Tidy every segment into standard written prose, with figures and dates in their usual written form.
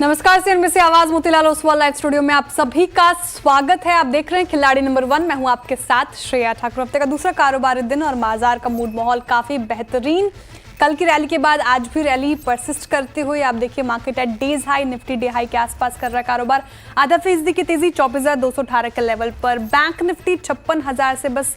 नमस्कार, सीएनबीसी आवाज Motilal Oswal live studio में आप सभी का स्वागत है। आप देख रहे हैं खिलाड़ी नंबर 1। मैं हूं आपके साथ श्रेया ठाकुर। हफ्ते का दूसरा कारोबारी दिन और बाजार का मूड माहौल काफी बेहतरीन। कल की रैली के बाद आज भी रैली परसिस्ट करते हुए आप देखिए market at days high, Nifty day high के आसपास कर रहा है कारोबार। आधा फीसदी की तेजी 24,218 के लेवल पर। बैंक निफ्टी 56,000 से बस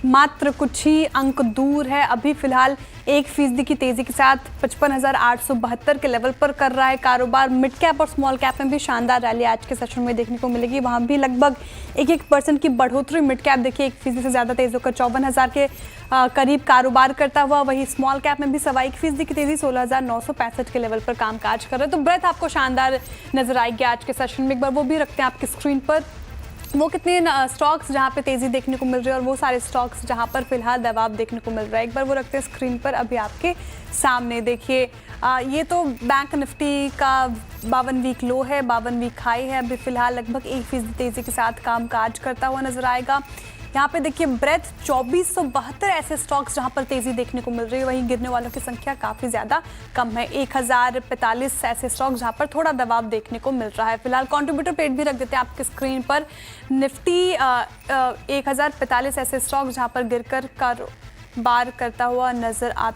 मात्र कुछ ही अंक दूर है। अभी फिलहाल 1% की तेजी के साथ 55,872 के लेवल पर कर रहा है कारोबार। मिड कैप और स्मॉल कैप में भी शानदार रैली आज के सेशन में देखने को मिलेगी। वहां भी लगभग 1% की बढ़ोतरी। मिड कैप देखिए 1% से ज्यादा तेज होकर 54,000 के करीब कारोबार करता हुआ। वही स्मॉल कैप में भी 1.25% की तेजी 16,965 के लेवल पर कामकाज कर रहे हैं। तो ब्रेथ आपको शानदार नजर आएगी आज के सेशन में। एक बार वो भी रखते हैं आपकी स्क्रीन पर, वो कितने स्टॉक्स जहां पे तेजी देखने को मिल रही है और वो सारे स्टॉक्स जहां पर फिलहाल दबाव देखने को मिल रहा है। एक बार वो रखते हैं स्क्रीन पर अभी आपके सामने। देखिए ये तो बैंक निफ्टी का 52 वीक लो है, 52 वीक हाई है। अभी फिलहाल लगभग 1% तेजी के साथ कामकाज करता हुआ नजर आएगा। यहाँ पे देखिए ब्रेथ 2472 ऐसे स्टॉक्स जहां पर तेजी देखने को मिल रही है। वहीं गिरने वालों की संख्या काफी ज्यादा कम है, 1045 ऐसे स्टॉक्स जहां पर थोड़ा दबाव देखने को मिल रहा है। फिलहाल कंट्रीब्यूटर पेट भी रख देते हैं आपकी स्क्रीन पर। निफ्टी 1045 ऐसे स्टॉक्स जहां पर गिरकर कारोबार करता हुआ नजर आ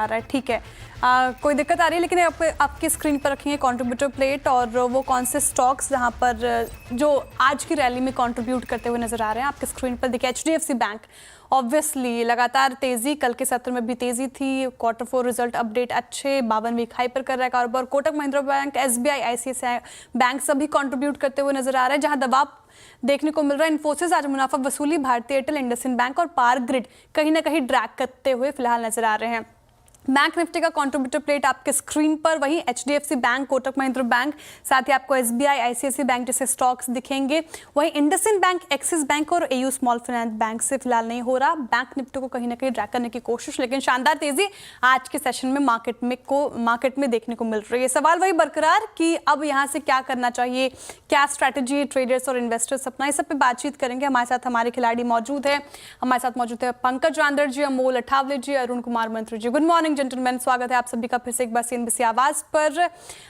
रहा है। ठीक है, कोई दिक्कत आ रही है, लेकिन आपकी स्क्रीन पर रखेंगे कंट्रीब्यूटर प्लेट और वो कौन से स्टॉक्स जहां पर जो आज की रैली में कंट्रीब्यूट करते हुए नजर आ रहे हैं आपकी स्क्रीन पर। देखिए एचडीएफसी बैंक ऑब्वियसली लगातार तेजी, कल के सत्र में भी तेजी थी। Q4 रिजल्ट अपडेट अच्छे, 52 वीक हाई पर कर रहा है कारोबार। Kotak Mahindra bank, SBI, ICICI bank सभी कंट्रीब्यूट करते हुए नजर आ रहे हैं। जहां दबाव देखने को मिल रहा है इन्फोसिस, आज मुनाफा वसूली, भारतीय एयरटेल, इंडसइंड बैंक और पावर ग्रिड कहीं ना कहीं ड्रैग करते हुए फिलहाल नजर आ रहे हैं। बैंक निफ्टी का कंट्रीब्यूटर प्लेट आपके स्क्रीन पर, वहीं HDFC bank, Kotak Mahindra bank, साथ ही आपको एसबीआई, आईसीआईसीआई बैंक जैसे स्टॉक्स दिखेंगे। वहीं इंडसइंड बैंक, एक्सिस बैंक और एयू स्मॉल फाइनेंस बैंक से फिलहाल नहीं हो रहा। बैंक निफ्टी को कहीं ना कहीं ड्रैग करने की कोशिश, लेकिन शानदार तेजी आज के सेशन में मार्केट में देखने को मिल रही है। सवाल वही बरकरार कि अब यहाँ से क्या करना चाहिए, क्या स्ट्रैटेजी ट्रेडर्स और इन्वेस्टर्स अपना, इस सब पे बातचीत करेंगे। हमारे साथ हमारे खिलाड़ी मौजूद है। हमारे साथ मौजूद है पंकज रांदर जी, अमोल अठावले जी, अरुण कुमार मंत्री जी। गुड मॉर्निंग जेंटलमैन, स्वागत है आप सभी का फिर से एक बार सीएनबीसी आवाज पर।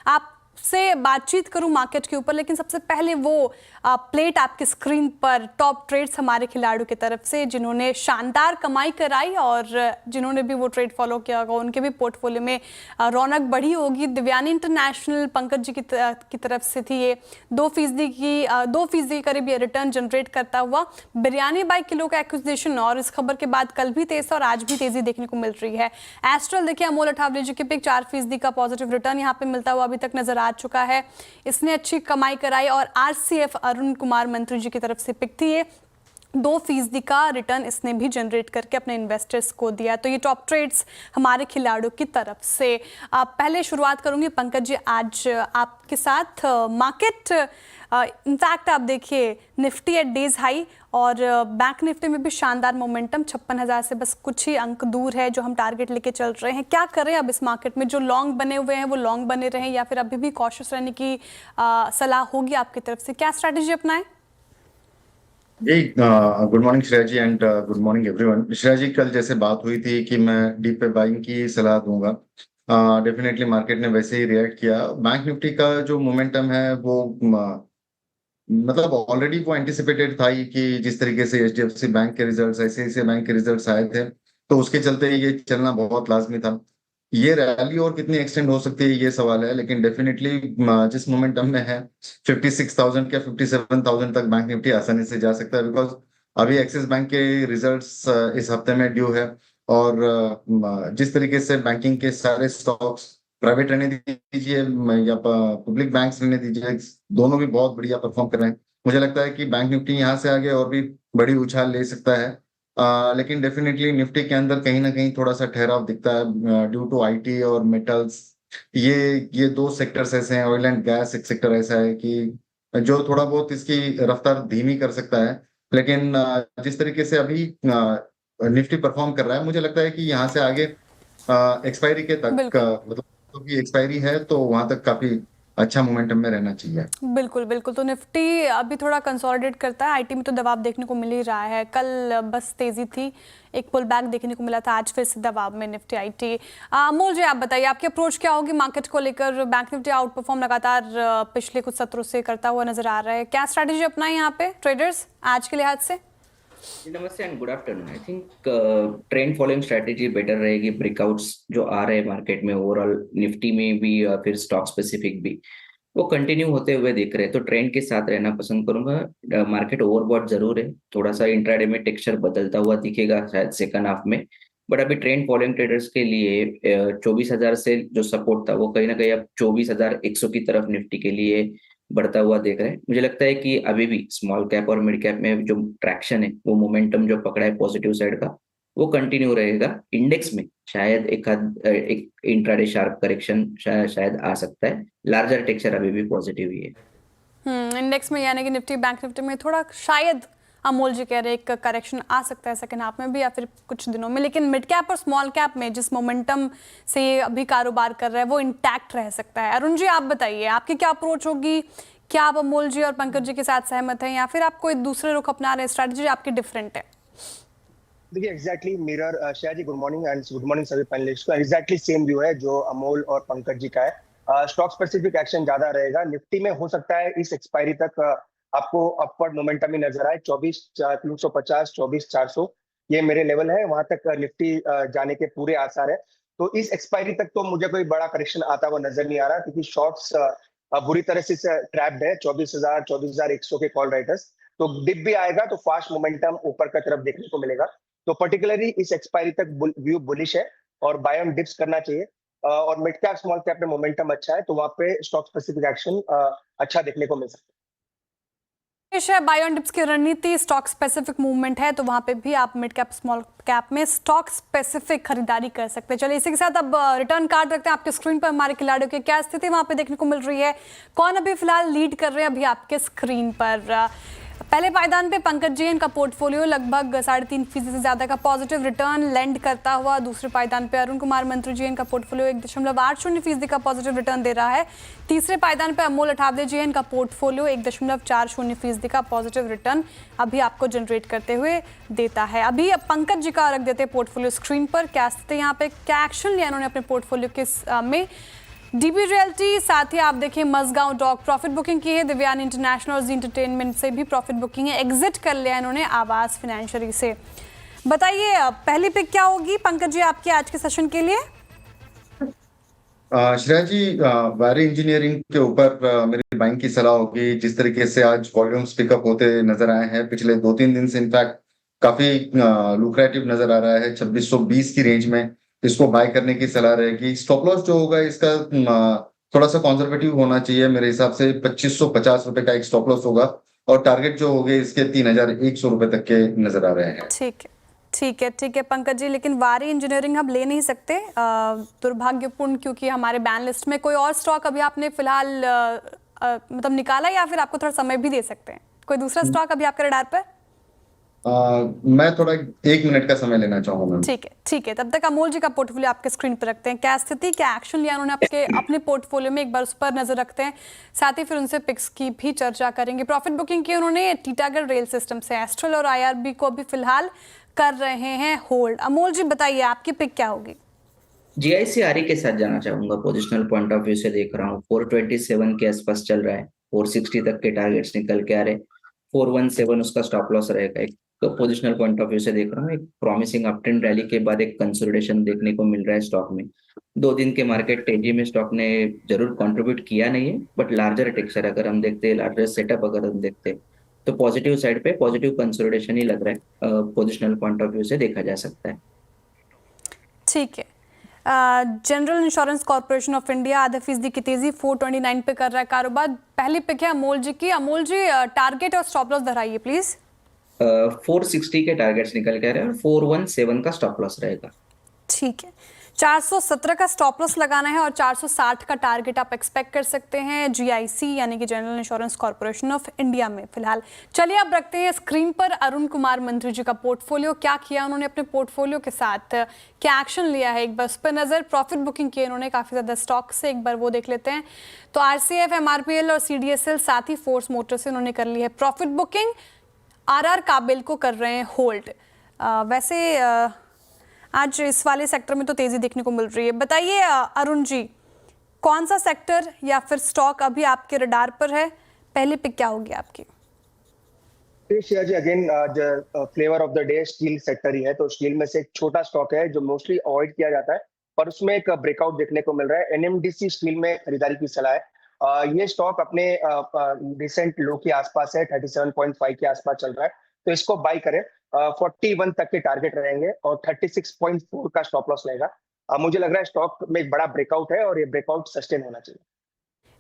आपसे बातचीत करूं मार्केट के ऊपर, लेकिन सबसे पहले वो प्लेट आपकी स्क्रीन पर, टॉप ट्रेड्स हमारे खिलाड़ियों की तरफ से जिन्होंने शानदार कमाई कराई और जिन्होंने भी वो ट्रेड फॉलो किया होगा उनके भी पोर्टफोलियो में रौनक बढ़ी होगी। दिव्यानी इंटरनेशनल पंकज जी की तरफ से थी ये 2% के करीब ये रिटर्न जनरेट करता हुआ। बिरयानी बाई किलो का एक्विजिशन और इस खबर के बाद कल भी तेज और आज भी तेजी देखने को मिल रही है। एस्ट्रल देखिए अमोल अठावले जी के पिक 4% का पॉजिटिव रिटर्न यहाँ पे मिलता हुआ अभी तक नजर आ चुका है। इसने अच्छी कमाई कराई और आरसीएफ अरुण कुमार मंत्री जी की तरफ से पिक थी ये, 2% का रिटर्न इसने भी जनरेट करके अपने इन्वेस्टर्स को दिया। तो ये टॉप ट्रेड्स हमारे खिलाड़ियों की तरफ से। पहले शुरुआत करूंगी पंकज जी आज आपके साथ। मार्केट इनफैक्ट आप देखिए निफ्टी एट डेज हाई और बैंक निफ्टी में भी शानदार मोमेंटम, 56,000 से बस कुछ ही अंक दूर है जो हम टारगेट लेके चल रहे हैं। क्या करें अब इस मार्केट में? जो लॉन्ग बने हुए हैं वो लॉन्ग बने रहें या फिर अभी भी कॉशियस रहने की सलाह होगी आपकी तरफ से? क्या स्ट्रैटेजी अपनाएं? जी good morning Shreya ji and good morning everyone. Shreya ji, कल जैसे बात हुई थी कि मैं डीप पे बाइंग की सलाह दूंगा, डेफिनेटली मार्केट ने वैसे ही रिएक्ट किया। बैंक निफ्टी का जो मोमेंटम है वो मतलब ऑलरेडी वो एंटिसिपेटेड था ही कि जिस तरीके से एचडीएफसी बैंक के रिजल्ट्स, आईसीआईसीआई बैंक के रिजल्ट्स आए थे तो उसके चलते ये चलना बहुत लाजमी था। ये रैली और कितनी एक्सटेंड हो सकती है ये सवाल है, लेकिन डेफिनेटली जिस मोमेंटम में है 56,000 या 57,000 तक बैंक निफ्टी आसानी से जा सकता है। बिकॉज अभी एक्सिस बैंक के रिजल्ट्स इस हफ्ते में ड्यू है और जिस तरीके से बैंकिंग के सारे स्टॉक्स, प्राइवेट रहने दीजिए या पब्लिक बैंक्स रहने दीजिए, दोनों भी बहुत बढ़िया परफॉर्म कर रहे हैं। मुझे लगता है कि बैंक निफ्टी यहाँ से आगे और भी बड़ी उछाल ले सकता है। लेकिन डेफिनेटली निफ्टी के अंदर कहीं ना कहीं थोड़ा सा ठहराव दिखता है ड्यू टू आईटी और मेटल्स। ये दो सेक्टर्स ऐसे हैं, ऑयल एंड गैस एक सेक्टर ऐसा है कि जो थोड़ा बहुत इसकी रफ्तार धीमी कर सकता है। लेकिन जिस तरीके से अभी निफ्टी परफॉर्म कर रहा है, मुझे लगता है कि यहाँ से आगे एक्सपायरी के तक बिल्कुल। मतलब तो की एक्सपायरी है तो वहां तक काफी अच्छा मोमेंटम में रहना चाहिए। बिल्कुल बिल्कुल। तो निफ्टी अभी थोड़ा कंसोलिडेट करता है, आईटी में तो दबाव देखने को मिल ही रहा है। कल बस तेजी थी, एक पुल बैक देखने को मिला था, आज फिर से दबाव में निफ्टी आईटी। अमोल जी आप बताइए आपकी अप्रोच क्या होगी मार्केट को लेकर? बैंक निफ्टी आउट परफॉर्म लगातार पिछले कुछ सत्रों से करता हुआ नजर आ रहा है, क्या स्ट्रैटेजी अपनाएं यहाँ पे ट्रेडर्स आज के लिहाज से? जी नमस्ते and good afternoon. I think trend following strategy better रहेगी। ब्रेकआउट्स जो आ रहे हैं मार्केट में ओवरऑल निफ्टी में भी फिर स्टॉक स्पेसिफिक भी वो कंटिन्यू होते हुए दिख रहे हैं, तो ट्रेंड के साथ रहना पसंद करूंगा। मार्केट ओवरबॉट जरूर है, थोड़ा सा इंट्राडे में टेक्सचर बदलता हुआ दिखेगा शायद सेकंड हाफ में, बट अभी ट्रेंड फॉलोइंग ट्रेडर्स के लिए 24,000 से जो सपोर्ट था वो कहीं ना कहीं अब 24,100 की तरफ निफ्टी के लिए बढ़ता हुआ देख रहे हैं। मुझे लगता है कि अभी भी स्मॉल कैप और मिड कैप में जो ट्रैक्शन है, वो मोमेंटम जो पकड़ा है पॉजिटिव साइड का, वो कंटिन्यू रहेगा। इंडेक्स में शायद एक इंट्राडे शार्प करेक्शन शायद आ सकता है, लार्जर टेक्सचर अभी भी पॉजिटिव ही है। इंडेक्स में यानी कि निफ्टी बैंक निफ्टी में थोड़ा शायद अमोल जी कह रहे एक करेक्शन आ सकता है सेकंड हाफ में भी या फिर कुछ दिनों में, लेकिन मिड कैप और स्मॉल कैप में जिस मोमेंटम से ये अभी कारोबार कर रहा है वो इंटैक्ट रह सकता है। अरुण जी आप बताइए आपकी क्या अप्रोच होगी? क्या आप अमोल जी और पंकज जी के साथ सहमत हैं या फिर आप कोई दूसरे रुख अपना रहे हैं? स्ट्रैटेजी आपकी डिफरेंट है? देखिए एग्जैक्टली मिरर शायद जी good morning and good morning सभी पैनलिस्ट को। एग्जैक्टली सेम व्यू है जो अमोल और पंकज जी का है। स्टॉक स्पेसिफिक एक्शन ज्यादा रहेगा। निफ्टी में हो सकता है इस एक्सपायरी तक आपको अपवर्ड मोमेंटम ही नजर आए। 24,350 24,400 ये मेरे लेवल है, वहां तक निफ्टी जाने के पूरे आसार है। तो इस एक्सपायरी तक तो मुझे कोई बड़ा करेक्शन आता हुआ नजर नहीं आ रहा, क्योंकि शॉर्ट्स बुरी तरह से ट्रैप्ड है 24,000 24,100 के कॉल राइटर्स। तो डिप भी आएगा तो फास्ट मोमेंटम ऊपर का तरफ देखने को मिलेगा। तो पर्टिकुलरली इस एक्सपायरी तक व्यू बुलिश है और बाय ऑन डिप्स करना चाहिए। और मिड कैप स्मॉल कैप में मोमेंटम अच्छा है, तो वहां पे स्टॉक स्पेसिफिक एक्शन अच्छा देखने को मिल सकता है। बाय ऑन डिप्स की रणनीति स्टॉक स्पेसिफिक मूवमेंट है, तो वहां पे भी आप मिड कैप स्मॉल कैप में स्टॉक स्पेसिफिक खरीदारी कर सकते हैं। चलिए इसी के साथ अब रिटर्न कार्ड रखते हैं आपके स्क्रीन पर। हमारे खिलाड़ियों की क्या स्थिति वहां पे देखने को मिल रही है, कौन अभी फिलहाल लीड कर रहे हैं अभी आपके स्क्रीन पर? पहले पायदान पे पंकज जी, इनका पोर्टफोलियो लगभग 3.5% से ज्यादा का पॉजिटिव रिटर्न लैंड करता हुआ। दूसरे पायदान पे अरुण कुमार मंत्री जी, इनका पोर्टफोलियो 1.80% का पॉजिटिव रिटर्न दे रहा है। तीसरे पायदान पे अमोल अठावले जी, इनका पोर्टफोलियो 1.40% का पॉजिटिव रिटर्न अभी आपको जनरेट करते हुए देता है। अभी अब पंकज जी का रख देते हैं पोर्टफोलियो स्क्रीन पर। क्या स्थिति यहाँ पे, क्या एक्शन लिया इन्होंने अपने पोर्टफोलियो के में? डीबी रियल्टी, साथ ही आप देखिए मजगांव डॉक प्रॉफिट बुकिंग की है। दिव्यानी इंटरनेशनल और जी एंटरटेनमेंट से भी प्रॉफिट बुकिंग है। एग्जिट कर लिया इन्होंने आवास फाइनेंशियरी से। बताइए पहली पिक क्या होगी पंकज जी आपकी आज के सेशन के लिए? श्रेया जी, वारी इंजीनियरिंग के ऊपर मेरी बाइंग की सलाह होगी। जिस तरीके से आज वॉल्यूम्स पिकअप होते नजर आए हैं पिछले 2-3 दिन से, इनफैक्ट काफी लुक्रेटिव नजर आ रहा है। 2620 की रेंज में इसको बाय करने की सलाह रहेगी। स्टॉप लॉस जो होगा इसका थोड़ा सा कंजर्वेटिव होना चाहिए मेरे हिसाब से। 2550 रुपए का एक स्टॉप लॉस होगा और टारगेट जो होंगे इसके 3100 रुपए तक के नजर आ रहे हैं। ठीक है पंकज जी, लेकिन वारी इंजीनियरिंग हम ले नहीं सकते दुर्भाग्यपूर्ण, क्योंकि हमारे बैन लिस्ट में कोई और स्टॉक अभी आपने फिलहाल मतलब निकाला या फिर आपको थोड़ा समय भी दे सकते हैं? कोई दूसरा स्टॉक अभी आपके रडार पर? मैं थोड़ा 1 मिनट का समय लेना चाहूंगा। ठीक है, तब तक अमोल जी का पोर्टफोलियो आपके स्क्रीन पर रखते हैं। क्या स्थिति, क्या एक्शन लिया उन्होंने अपने पोर्टफोलियो में, एक बार उस पर नजर रखते हैं। साथ ही फिर उनसे पिक्स की भी चर्चा करेंगे। प्रॉफिट बुकिंग की उन्होंने टीटागढ़ रेल सिस्टम से, एस्ट्रल और आईआरबी को अभी फिलहाल कर रहे हैं होल्ड। अमोल जी बताइए आपकी पिक क्या होगी? जीआईसीआरई के साथ जाना चाहूंगा। पोजिशनल पॉइंट ऑफ व्यू से देख रहा हूँ 427 के आसपास चल रहा है, 460 तक के टारगेट्स निकल के आ रहे, 417 उसका स्टॉप लॉस रहेगा। एक तो पोजिशनल पॉइंट ऑफ व्यू से देख रहा हूँ, एक प्रॉमिसिंग अपट्रेंड रैली के बाद एक कंसोलिडेशन देखने को मिल रहा है स्टॉक में। 2 दिन के मार्केट तेजी में स्टॉक ने जरूर कंट्रीब्यूट किया नहीं है, बट लार्जर टेक्सचर अगर हम देखते हैं, लार्जर सेटअप अगर हम देखते हैं, तो पॉजिटिव साइड पे पॉजिटिव कंसोलिडेशन ही लग रहा है। पोजिशनल पॉइंट ऑफ व्यू से देखा जा सकता है। ठीक है। General insurance corporation of India आधा फीसदी की तेजी 429 पे कर रहा है कारोबार। पहली पिक है अमोल जी की। अमोल जी टारगेट और स्टॉप लॉस दोहराइए प्लीज। 460 के टारगेट्स निकल के आ रहे हैं और 417 का स्टॉप लॉस रहेगा। ठीक है, 417 का स्टॉप लॉस लगाना है और 460 का टारगेट आप एक्सपेक्ट कर सकते हैं जीआईसी यानी कि general insurance corporation of India में फिलहाल। चलिए अब रखते हैं स्क्रीन पर अरुण कुमार मंत्री जी का पोर्टफोलियो। क्या किया उन्होंने अपने पोर्टफोलियो के साथ, क्या एक्शन लिया है, एक बार उस पर नजर। प्रॉफिट बुकिंग की उन्होंने काफी ज्यादा स्टॉक से, एक बार वो देख लेते हैं। तो आरसीएफ, एमआरपीएल और सीडीएसएल, साथ ही फोर्स मोटर से उन्होंने कर ली है प्रॉफिट बुकिंग। आरआर काबिल को कर रहे हैं होल्ड। वैसे आज इस वाले सेक्टर में तो तेजी देखने को मिल रही है। बताइए अरुण जी, कौन सा सेक्टर या फिर स्टॉक अभी आपके रडार पर है? पहली पिक क्या होगी आपकी? जी again flavour of the day steel sector ही है। तो स्टील में से एक छोटा स्टॉक है जो मोस्टली अवॉइड किया जाता है, पर उसमें एक ब्रेकआउट देखने को मिल रहा है। एनएमडीसी स्टील में खरीदारी की सलाह है। ये स्टॉक अपने रिसेंट लो के आसपास है, 37.5 के आसपास चल रहा है, तो इसको बाय करें। 41 तक के टारगेट रहेंगे और 36.4 का स्टॉप लॉस रहेगा। मुझे लग रहा है स्टॉक में एक बड़ा ब्रेकआउट है और ये ब्रेकआउट सस्टेन होना चाहिए।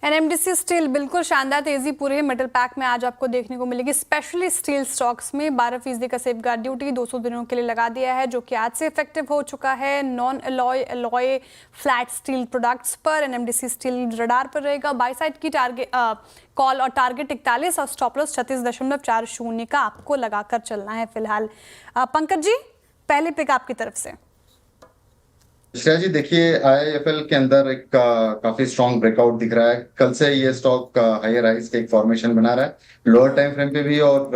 एनएमडीसी स्टील बिल्कुल शानदार तेजी पूरे मेटल पैक में आज आपको देखने को मिलेगी, स्पेशली स्टील स्टॉक्स में 12% का सेफगार्ड ड्यूटी 200 दिनों के लिए लगा दिया है, जो कि आज से इफेक्टिव हो चुका है। Non alloy flat steel products पर एनएमडीसी स्टील रडार पर रहेगा। बाई साइड की टारगेट कॉल और टारगेट 41 और स्टॉप लॉस 36.40 का आपको लगाकर चलना है फिलहाल। पंकज जी, पहले पिक आपकी तरफ से। श्रेया जी देखिए, आईआईएफएल के अंदर एक काफी स्ट्रॉन्ग ब्रेकआउट दिख रहा है। कल से ये स्टॉक हायर हाइज के एक फॉर्मेशन बना रहा है, लोअर टाइम फ्रेम पे भी और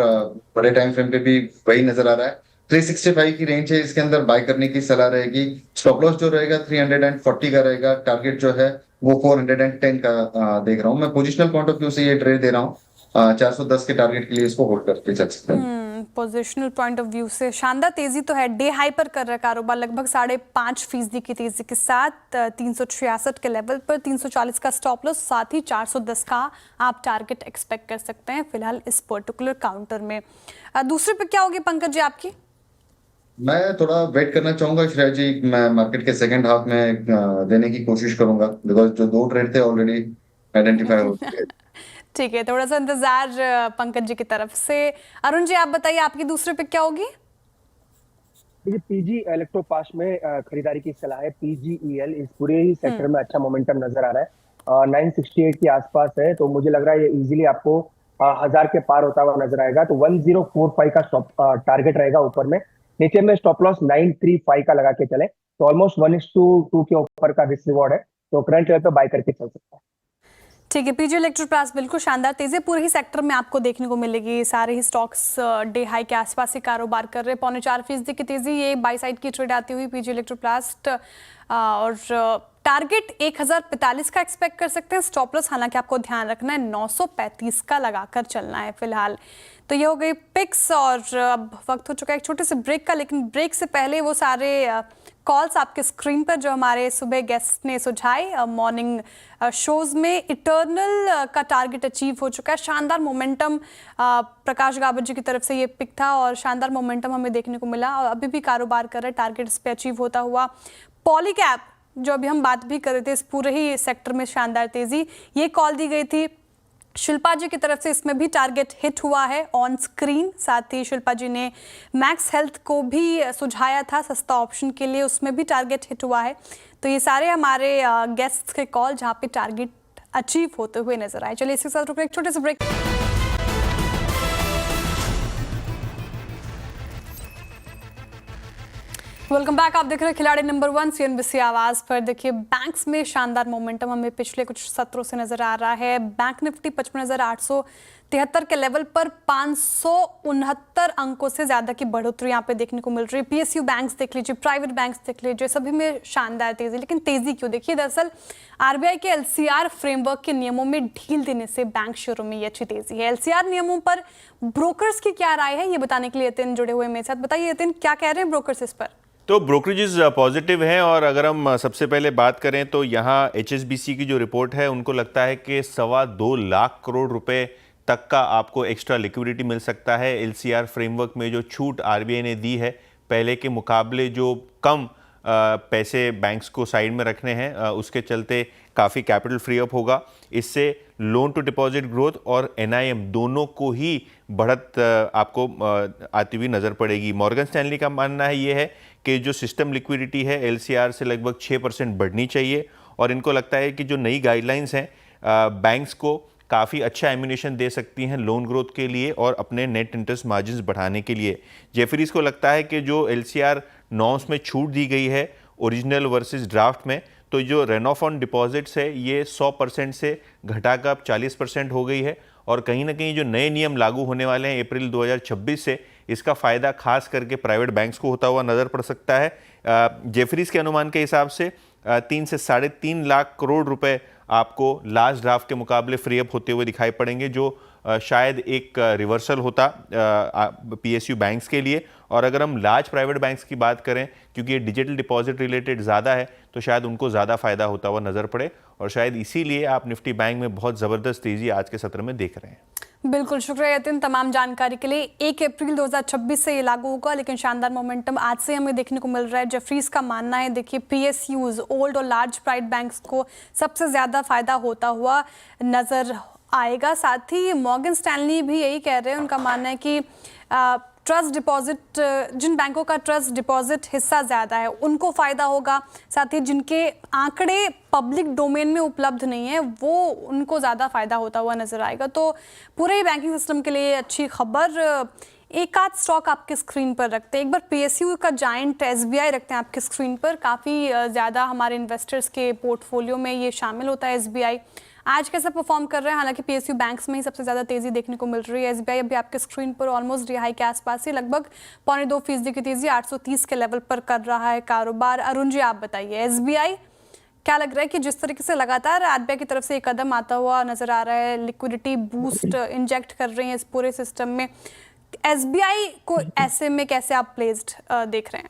बड़े टाइम फ्रेम पे भी वही नजर आ रहा है। 365 की रेंज है, इसके अंदर बाय करने की सलाह रहेगी। स्टॉप लॉस जो रहेगा 340 का रहेगा। टारगेट जो है वो 410 का देख रहा हूँ मैं। पोजिशनल पॉइंट ऑफ व्यू से ये ट्रेड दे रहा हूँ। 410 के टारगेट के लिए इसको होल्ड करके चल सकते हैं। पोजिशनल पॉइंट ऑफ व्यू से शानदार तेजी तो है। डे हाई पर कर रहा है कारोबार, लगभग 5.5% की तेजी के साथ 366 के लेवल पर। 340 का स्टॉप लॉस, साथ ही 410 का आप टारगेट एक्सपेक्ट कर सकते हैं फिलहाल इस पर्टिकुलर काउंटर में। दूसरी पे क्या होगी पंकज जी आपकी? मैं थोड़ा वेट करना चाहूंगा श्रेया जी। मैं मार्केट के सेकंड हाफ में देने की कोशिश करूंगा, बिकॉज जो 2 ट्रेड थे ऑलरेडी आइडेंटिफाई हो चुके हैं। ठीक है, थोड़ा सा इंतजार पंकज जी की तरफ से। अरुण जी आप बताइए, आपकी दूसरी पिक क्या होगी? देखिए पीजी इलेक्ट्रोपास में खरीदारी की सलाह है। पीजीईएल इस पूरे ही सेक्टर में अच्छा मोमेंटम नजर आ रहा है। 968 के आसपास है, तो मुझे लग रहा है ये इजीली आपको 1000 के पार होता हुआ नजर आएगा। तो 1045 का स्टॉप टारगेट रहेगा ऊपर में। नीचे में स्टॉप लॉस 935 का लगा के चले, तो ऑलमोस्ट 1:2 के ऊपर का रिस्क रिवॉर्ड है, तो करंट लेवल पे बाय करके चल सकता है। ठीक है, पीजी इलेक्ट्रोप्लास बिल्कुल शानदार तेजी पूरे ही सेक्टर में आपको देखने को मिलेगी। सारे ही स्टॉक्स डे हाई के आसपास ही कारोबार कर रहे हैं। 4.25% की तेजी ये बाई साइड की ट्रेड आती हुई पीजी इलेक्ट्रोप्लास्ट। और टारगेट 1045 का एक्सपेक्ट कर सकते हैं। स्टॉप लॉस हालांकि आपको ध्यान रखना है 935 का लगाकर चलना है फिलहाल। तो ये हो गई पिक्स और अब वक्त हो चुका है एक छोटे से ब्रेक का, लेकिन ब्रेक से पहले वो सारे कॉल्स आपके स्क्रीन पर जो हमारे सुबह गेस्ट ने सुझाए मॉर्निंग शोज में। इटर्नल का टारगेट अचीव हो चुका है। शानदार मोमेंटम प्रकाश गाबर जी की तरफ से ये पिक था और शानदार मोमेंटम हमें देखने को मिला और अभी भी कारोबार कर रहे हैं, टारगेट इस पे अचीव होता हुआ। पॉलीकैब जो अभी हम बात भी कर रहे थे, इस पूरे ही सेक्टर में शानदार तेजी, ये कॉल दी गई थी शिल्पा जी की तरफ से, इसमें भी टारगेट हिट हुआ है ऑन स्क्रीन। साथ ही शिल्पा जी ने मैक्स हेल्थ को भी सुझाया था सस्ता ऑप्शन के लिए, उसमें भी टारगेट हिट हुआ है। तो ये सारे हमारे गेस्ट्स के कॉल जहाँ पे टारगेट अचीव होते हुए नजर आए। चलिए इसके साथ रुक एक छोटे से ब्रेक। वेलकम बैक, आप देख रहे हैं खिलाड़ी नंबर 1 सीएनबीसी आवाज पर। देखिए बैंक्स में शानदार मोमेंटम हमें पिछले कुछ सत्रों से नजर आ रहा है। बैंक निफ्टी 55,873 के लेवल पर 569 अंकों से ज्यादा की बढ़ोतरी यहाँ पे देखने को मिल रही है। पीएसयू बैंक्स देख लीजिए, प्राइवेट बैंक्स देख लीजिए, सभी में शानदार तेजी। लेकिन तेजी क्यों? देखिए दरअसल आरबीआई के एलसीआर फ्रेमवर्क के नियमों में ढील देने से बैंक शेयरों में ये अच्छी तेजी है। एलसीआर नियमों पर ब्रोकर्स की क्या राय है, ये बताने के लिए यतिन जुड़े हुए मेरे साथ। बताइए यतिन, क्या कह रहे हैं ब्रोकर्स इस पर? तो ब्रोकरेजेस पॉजिटिव हैं और अगर हम सबसे पहले बात करें तो यहाँ एचएसबीसी की जो रिपोर्ट है उनको लगता है कि 2.25 लाख करोड़ रुपए तक का आपको एक्स्ट्रा लिक्विडिटी मिल सकता है। एलसीआर फ्रेमवर्क में जो छूट आरबीआई ने दी है पहले के मुकाबले जो कम पैसे बैंक्स को साइड में रखने हैं, उसके चलते काफ़ी कैपिटल फ्री अप होगा। इससे लोन टू डिपॉजिट ग्रोथ और NIM दोनों को ही बढ़त आपको आती हुई नज़र पड़ेगी। मॉर्गन स्टैनली का मानना है ये है कि जो सिस्टम लिक्विडिटी है LCR से लगभग 6% बढ़नी चाहिए, और इनको लगता है कि जो नई गाइडलाइंस हैं बैंक्स को काफ़ी अच्छा एम्यूनेशन दे सकती हैं लोन ग्रोथ के लिए और अपने नेट इंटरेस्ट मार्जिन्स बढ़ाने के लिए। जेफरीज को लगता है कि जो LCR नॉर्म्स में छूट दी गई है ओरिजिनल वर्सेस ड्राफ्ट में, तो जो रन ऑफ ऑन डिपॉजिट्स है ये 100% से घटाकर अब 40% हो गई है, और कहीं ना कहीं जो नए नियम लागू होने वाले हैं अप्रैल 2026 से, इसका फ़ायदा खास करके प्राइवेट बैंक्स को होता हुआ नज़र पड़ सकता है। जेफरीज के अनुमान के हिसाब से 3 से 3.5 लाख करोड़ रुपए आपको लास्ट ड्राफ्ट के मुकाबले फ्री अप होते हुए दिखाई पड़ेंगे, जो शायद एक रिवर्सल होता PSU बैंक्स के लिए। और अगर हम लार्ज प्राइवेट बैंक्स की बात करें, क्योंकि ये डिजिटल डिपॉजिट रिलेटेड ज़्यादा है, तो शायद उनको ज़्यादा फ़ायदा होता हुआ नज़र पड़े, और शायद इसीलिए आप निफ्टी बैंक में बहुत ज़बरदस्त तेज़ी आज के सत्र में देख रहे हैं। बिल्कुल, शुक्रिया यतिन तमाम जानकारी के लिए। 1 अप्रैल 2026 से ये लागू होगा, लेकिन शानदार मोमेंटम आज से हमें देखने को मिल रहा है। जेफरीज का मानना है, देखिए PSUs ओल्ड और लार्ज प्राइवेट बैंक्स को सबसे ज़्यादा फायदा होता हुआ नज़र आएगा। साथ ही मॉर्गन स्टैनली भी यही कह रहे हैं, उनका मानना है कि ट्रस्ट डिपॉजिट, जिन बैंकों का ट्रस्ट डिपॉजिट हिस्सा ज़्यादा है उनको फ़ायदा होगा। साथ ही जिनके आंकड़े पब्लिक डोमेन में उपलब्ध नहीं है वो उनको ज़्यादा फ़ायदा होता हुआ नज़र आएगा। तो पूरे ही बैंकिंग सिस्टम के लिए अच्छी खबर। एक आध स्टॉक आपके स्क्रीन पर रखते हैं, एक बार PSU का जायंट SBI रखते हैं आपके स्क्रीन पर। काफ़ी ज़्यादा हमारे इन्वेस्टर्स के पोर्टफोलियो में ये शामिल होता है SBI। आज कैसा परफॉर्म कर रहे हैं, हालांकि PSU बैंक्स में ही सबसे ज़्यादा तेज़ी देखने को मिल रही है। SBI अभी आपके स्क्रीन पर ऑलमोस्ट रिहाई के आसपास ही लगभग 0.2% की तेज़ी 830 के लेवल पर कर रहा है कारोबार। अरुण जी, आप बताइए SBI क्या लग रहा है कि जिस तरीके से लगातार RBI की तरफ से एक कदम आता हुआ नज़र आ रहा है, लिक्विडिटी बूस्ट इंजेक्ट कर रही है इस पूरे सिस्टम में, SBI को ऐसे में कैसे आप प्लेस्ड देख रहे हैं?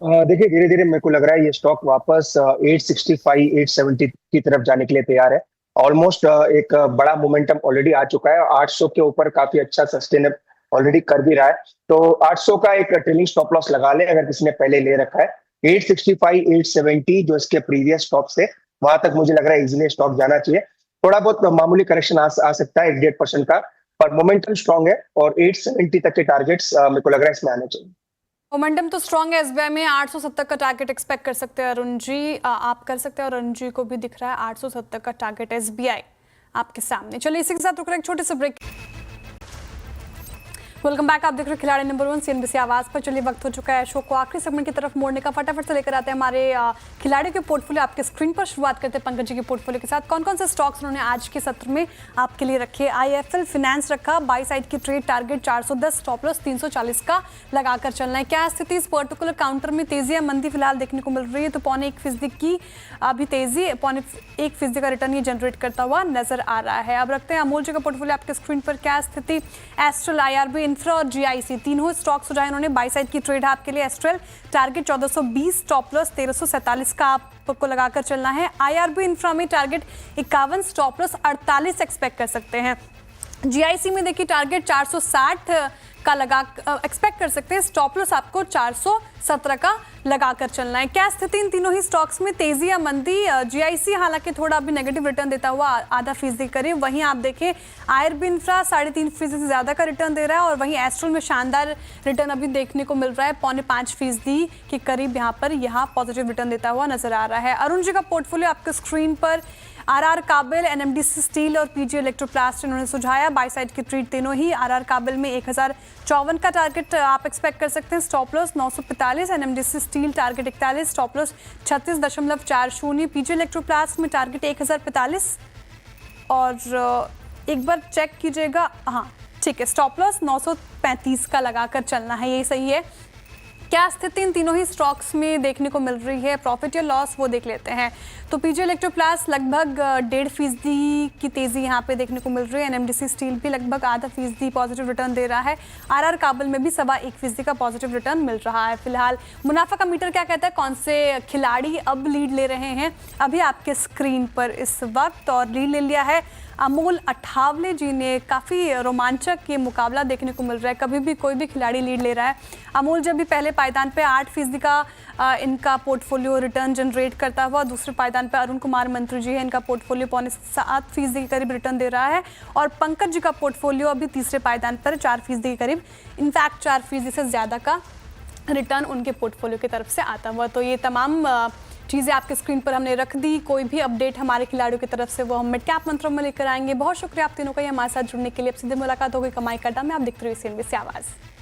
देखिए, धीरे धीरे मेरे को लग रहा है ये स्टॉक वापस 865 870 की तरफ जाने के लिए तैयार है। ऑलमोस्ट एक बड़ा मोमेंटम ऑलरेडी आ चुका है, 800 के ऊपर काफी अच्छा सस्टेन ऑलरेडी कर भी रहा है। तो 800 का एक ट्रेलिंग स्टॉप लॉस लगा ले अगर किसी ने पहले ले रखा है। 865 870 जो इसके प्रीवियस स्टॉप से, वहां तक मुझे लग रहा है इजिली स्टॉक जाना चाहिए। थोड़ा बहुत मामूली करेक्शन आ सकता है 1-1.5% का, पर मोमेंटम स्ट्रांग है और 870 तक के टारगेट्स मेरे को लग रहा है इसमें आने चाहिए। मोमेंटम तो स्ट्रांग है SBI में, 870 का टारगेट एक्सपेक्ट कर सकते हैं अरुण जी, आप कर सकते हैं, और अरुण जी को भी दिख रहा है 870 का टारगेट SBI आपके सामने। चलिए इसी के साथ रुक रहे एक छोटे से ब्रेक। वेलकम बैक, आप देख रहे हैं खिलाड़ी नंबर 1 CNBC आवाज पर। चलिए वक्त हो चुका है शो को आखिरी सेगमेंट की तरफ मोड़ने का। फटाफट से लेकर आते हैं हमारे खिलाड़ियों के पोर्टफोलियो आपके स्क्रीन पर। शुरुआत करते हैं पंकज जी के पोर्टफोलियो के साथ। कौन कौन से स्टॉक्स उन्होंने आज के सत्र में आपके लिए रखे? IIFL फाइनेंस रखा, बाई साइड की ट्रेड टारगेट 410, स्टॉप लॉस 340 का लगाकर चलना है। क्या स्थिति इस पर्टिकुलर काउंटर में? तेजी या मंदी फिलहाल देखने को मिल रही है, तो 0.25% की अभी तेजी, 0.1% का रिटर्न ये जनरेट करता हुआ नजर आ रहा है। अब रखते हैं अमूल जी का पोर्टफोलियो आपके स्क्रीन पर। क्या स्थिति? एस्ट्रल, IRB इंफ्रा और GIC तीनों स्टॉक सुझाए उन्होंने। बाई साइड की ट्रेड है आपके लिए। एस्ट्रल टारगेट 1420, स्टॉप लॉस 1347 का आपको लगाकर चलना है। IRB इंफ्रा में टारगेट 51, स्टॉप लॉस 48 एक्सपेक्ट कर सकते हैं। GIC में देखिए टारगेट 460 का लगा एक्सपेक्ट कर सकते हैं, स्टॉप लॉस आपको 417 का लगाकर चलना है। क्या स्थिति इन तीनों ही स्टॉक्स में? तेजी या मंदी? GIC हालांकि थोड़ा अभी नेगेटिव रिटर्न देता हुआ 0.5% करीब, वहीं आप देखें IRB इंफ्रा 3.5% से ज्यादा का रिटर्न दे रहा है, और वहीं एस्ट्रल में शानदार रिटर्न अभी देखने को मिल रहा है, 0.5% के करीब यहाँ पॉजिटिव रिटर्न देता हुआ नजर आ रहा है। अरुण जी का पोर्टफोलियो आपके स्क्रीन पर। RR काबिल, NMDC स्टील और PG इलेक्ट्रोप्लास्ट इन्होंने सुझाया। बाई साइड की ट्रेड तीनों ही। RR काबिल में 1054 का टारगेट आप एक्सपेक्ट कर सकते हैं, stop loss 945। NMDC steel target 41, stop loss 36.40। PG Electroplast में टारगेट 1045, और एक बार चेक कीजिएगा, हाँ ठीक है, स्टॉप लॉस 935 का लगाकर चलना है, यही सही है। क्या स्थिति इन तीनों ही स्टॉक्स में देखने को मिल रही है? प्रॉफिट या लॉस वो देख लेते हैं। तो PG इलेक्ट्रोप्लास्ट लगभग 1.5% की तेजी यहाँ पे देखने को मिल रही है। NMDC स्टील भी लगभग 0.5% पॉजिटिव रिटर्न दे रहा है। RR काबिल में भी 1.25% का पॉजिटिव रिटर्न मिल रहा है। फिलहाल मुनाफा का मीटर क्या कहता है, कौन से खिलाड़ी अब लीड ले रहे हैं? अभी आपके स्क्रीन पर इस वक्त, और लीड ले लिया है अमोल अठावले जी ने काफ़ी रोमांचक ये मुकाबला देखने को मिल रहा है। कभी भी कोई भी खिलाड़ी लीड ले रहा है। अमोल जब भी पहले पायदान पे 8% का इनका पोर्टफोलियो रिटर्न जनरेट करता हुआ, दूसरे पायदान पे अरुण कुमार मंत्री जी है, इनका पोर्टफोलियो 7.25% के करीब रिटर्न दे रहा है। और पंकज जी का पोर्टफोलियो अभी तीसरे पायदान पर 4% के करीब, इनफैक्ट 4% से ज़्यादा का रिटर्न उनके पोर्टफोलियो की तरफ से आता हुआ। तो ये तमाम चीज़ें आपके स्क्रीन पर हमने रख दी। कोई भी अपडेट हमारे खिलाड़ियों की तरफ से वो हम मिड कैप मंत्रों में लेकर आएंगे। बहुत शुक्रिया आप तीनों का हमारे साथ जुड़ने के लिए। अब सीधे मुलाकात होगी कमाई का अड्डा में। आप देखते रहिए CNBC आवाज़।